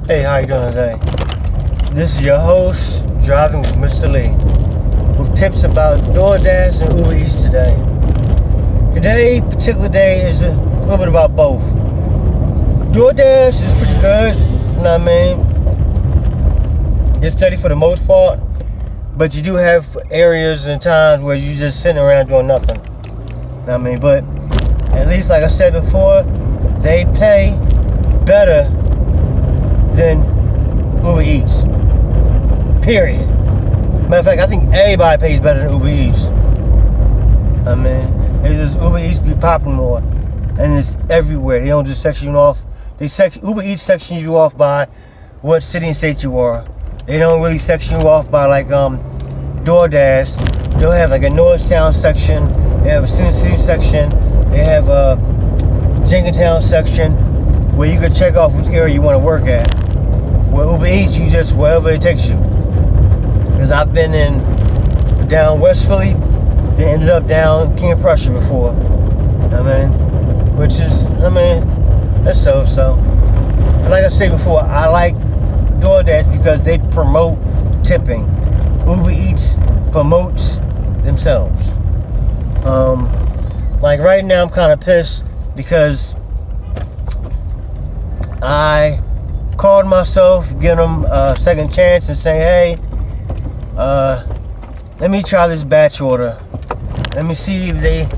Hey, how you doing today? This is your host, Driving with Mr. Lee, with tips about DoorDash and Uber Eats today. Today, particular day, is a little bit about both. DoorDash is pretty good, you know what I mean? It's steady for the most part, but you do have areas and times where you're just sitting around doing nothing. You know what I mean? But at least, like I said before, they pay better than Uber Eats. Period. Matter of fact, I think everybody pays better than Uber Eats. I mean, it's just Uber Eats be popping more, and it's everywhere. They don't just section you off. Uber Eats sections you off by what city and state you are. They don't really section you off by like DoorDash. They'll have like a North Sound section. They have a City section. They have a Jenkintown section where you can check off which area you want to work at. With Uber Eats, you just wherever it takes you. Because I've been down West Philly, then ended up down King of Prussia before. I mean, which is, that's so. And like I said before, I like DoorDash because they promote tipping. Uber Eats promotes themselves. Like right now, I'm kind of pissed because I called myself, give them a second chance and say, hey, let me try this batch order. Let me see if they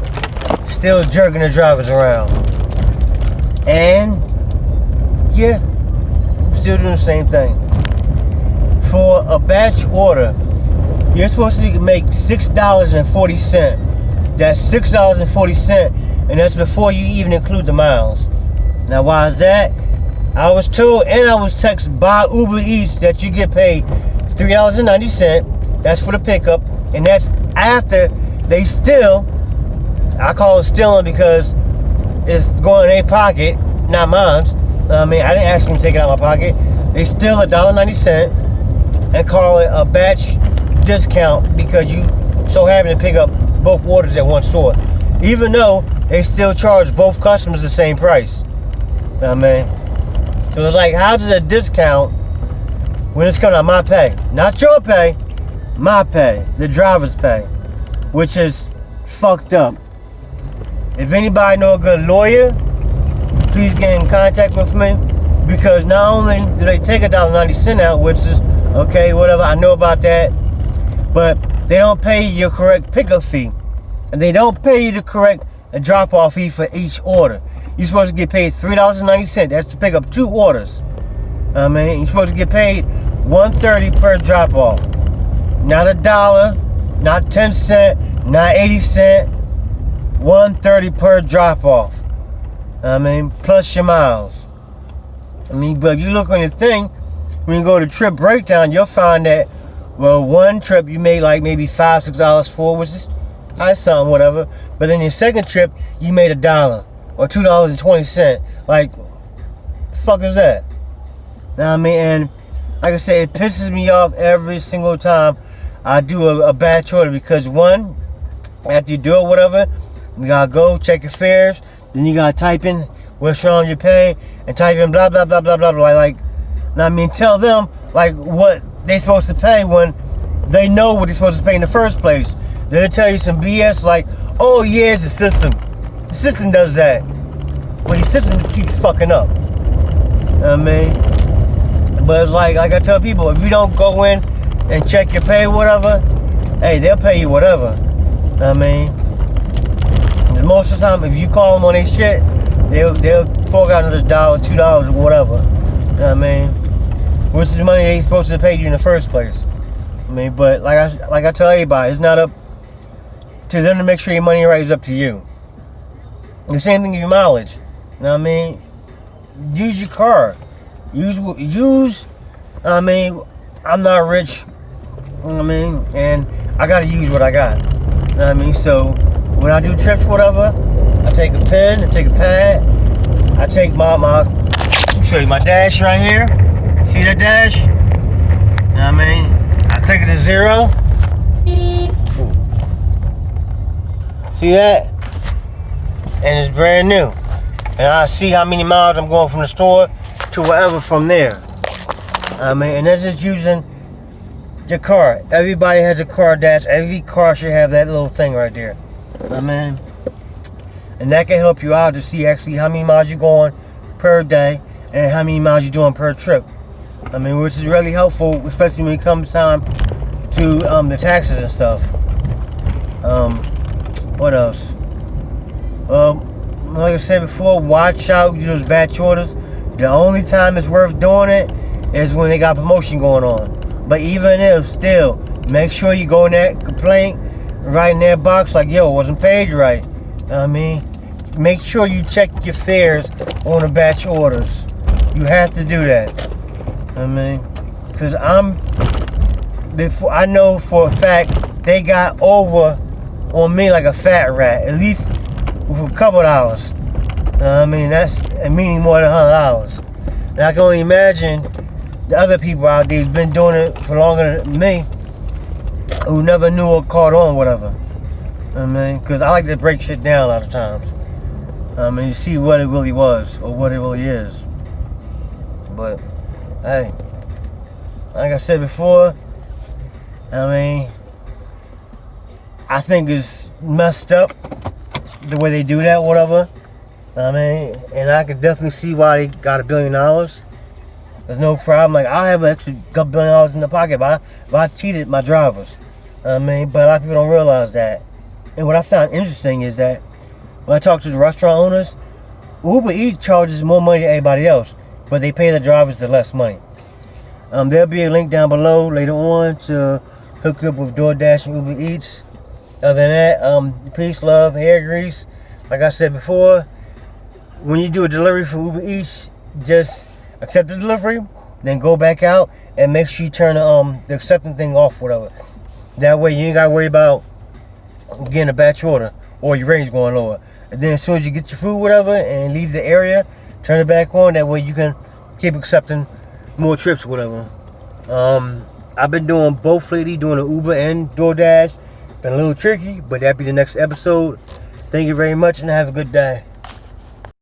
still jerking the drivers around. And yeah, still doing the same thing. For a batch order, you're supposed to make $6.40. That's $6.40, and that's before you even include the miles. Now, why is that? I was told, and I was texted by Uber Eats that you get paid $3.90. That's for the pickup, and that's after they steal. I call it stealing because it's going in their pocket, not mine. I mean, I didn't ask them to take it out of my pocket. They steal $1.90 and call it a batch discount because you so happen to pick up both orders at one store, even though they still charge both customers the same price. I mean, so it's like, how does a discount when it's coming out of my pay? Not your pay, my pay, the driver's pay, which is fucked up. If anybody know a good lawyer, please get in contact with me, because not only do they take $1.90 out, which is okay, whatever, I know about that, but they don't pay you your correct pickup fee, and they don't pay you the correct drop-off fee for each order. You're supposed to get paid $3.90. That's to pick up 2 orders. I mean, you're supposed to get paid $1.30 per drop-off. Not $1, not 10 cents, not 80 cents. $1.30 per drop-off. I mean, plus your miles. I mean, but if you look on your thing, when you go to trip breakdown, you'll find that, well, one trip you made like maybe $5, $6 for, which is high something, whatever. But then your second trip, you made $1 or $2.20. Like, the fuck is that? Know what I mean? And like I said, it pisses me off every single time I do a batch order, because one, after you do it, whatever, you gotta go check your fares, then you gotta type in what's wrong you pay, and type in blah blah blah blah blah blah. Like, know what I mean? Tell them like what they supposed to pay when they know what they're supposed to pay in the first place. They'll tell you some BS like, oh yeah, it's the system. The system does that. Well, your system keeps fucking up. You know what I mean? But it's like I tell people, if you don't go in and check your pay, whatever, hey, they'll pay you whatever. You know what I mean? And most of the time, if you call them on their shit, they'll fork out another $1, $2, or whatever. You know what I mean? Which is money they supposed to pay you in the first place. I mean, but like I tell everybody, it's not up to them to make sure your money right. Is up to you. The same thing with your mileage. You know what I mean? Use your car. Use. I mean, I'm not rich. You know what I mean? And I gotta use what I got. You know what I mean? So when I do trips, whatever, I take a pen, I take a pad, I take my let me show you my dash right here. See that dash? You know what I mean? I take it to 0. See that? And it's brand new. And I see how many miles I'm going from the store to wherever from there. And that's just using your car. Everybody has a car dash. Every car should have that little thing right there. And that can help you out to see actually how many miles you're going per day and how many miles you're doing per trip. Which is really helpful, especially when it comes time to the taxes and stuff. What else? Like I said before, watch out, those batch orders. The only time it's worth doing it is when they got promotion going on. But even if, still, make sure you go in that complaint, right in that box, like, yo, it wasn't paid right. Make sure you check your fares on the batch orders. You have to do that. Because I know for a fact they got over on me like a fat rat, at least with a couple dollars. That's meaning more than $100. And I can only imagine the other people out there who's been doing it for longer than me, who never knew or caught on, whatever. Because I like to break shit down a lot of times. You see what it really was or what it really is. But hey, like I said before, I think it's messed up the way they do that, whatever. And I can definitely see why they got $1 billion. There's no problem. Like, I have an extra couple $1 billion in the pocket if I cheated my drivers. But a lot of people don't realize that. And what I found interesting is that when I talk to the restaurant owners, Uber Eats charges more money than everybody else, but they pay the drivers the less money. There'll be a link down below later on to hook you up with DoorDash and Uber Eats. Other than that, peace, love, hair grease. Like I said before, when you do a delivery for Uber Eats, just accept the delivery, then go back out and make sure you turn the accepting thing off, whatever. That way you ain't got to worry about getting a batch order or your range going lower. And then as soon as you get your food, whatever, and leave the area, turn it back on. That way you can keep accepting more trips, whatever. I've been doing both lately, doing the Uber and DoorDash. Been a little tricky, but that'll be the next episode. Thank you very much and have a good day.